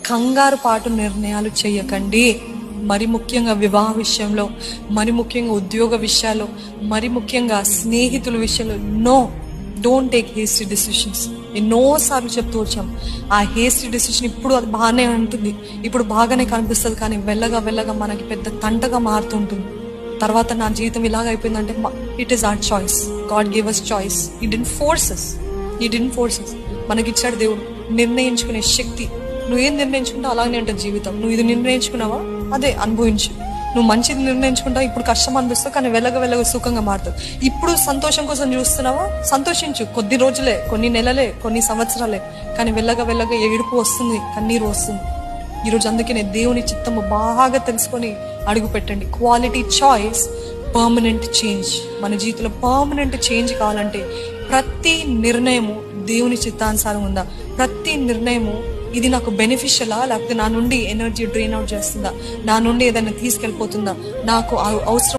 కంగారు పాటు నిర్ణయాలు చేయకండి. మరి ముఖ్యంగా వివాహ విషయంలో, మరి ముఖ్యంగా ఉద్యోగ విషయాల్లో, మరి ముఖ్యంగా స్నేహితుల విషయంలో డోంట్ టేక్ హేస్టీ డిసిషన్స్. ఎన్నోసార్లు చెప్తూ వచ్చాం. ఆ హేస్టీ డిసిషన్ ఇప్పుడు అది బాగానే ఉంటుంది, ఇప్పుడు బాగానే కనిపిస్తుంది, కానీ వెళ్ళగా వెళ్ళగా మనకి పెద్ద తంటగా మారుతుంటుంది. తర్వాత నా జీవితం ఇలాగ అయిపోయిందంటే it is our choice. God give us choice. He didn't force us. మనకిచ్చాడు దేవుడు నిర్ణయించుకునే శక్తి. నువ్వేం నిర్ణయించుకుంటావు అలాగే ఉంటుంది జీవితం. నువ్వు ఇది నిర్ణయించుకున్నావా, అదే అనుభవించు. నువ్వు మంచిది నిర్ణయించుకుంటావు, ఇప్పుడు కష్టం అనిపిస్తావు, కానీ వెళ్ళగా సుఖంగా మారుతావు. ఇప్పుడు సంతోషం కోసం చూస్తున్నావా, సంతోషించు. కొద్ది రోజులే, కొన్ని నెలలే, కొన్ని సంవత్సరాలే, కానీ వెళ్ళగా ఏడుపు వస్తుంది, కన్నీరు వస్తుంది. ఈరోజు అందుకనే దేవుని చిత్తము బాగా తెలుసుకొని అడుగు పెట్టండి. Quality choice, permanent change. మన జీవితంలో పర్మనెంట్ చేంజ్ కావాలంటే ప్రతి నిర్ణయము దేవుని చిత్తానుసారం ఉందా, ప్రతి నిర్ణయము ఇది నాకు బెనిఫిషియలా, లేకపోతే నా నుండి ఎనర్జీ డ్రైన్ అవుట్ చేస్తుందా, నా నుండి ఏదైనా తీసుకెళ్ళిపోతుందా, నాకు అవసరం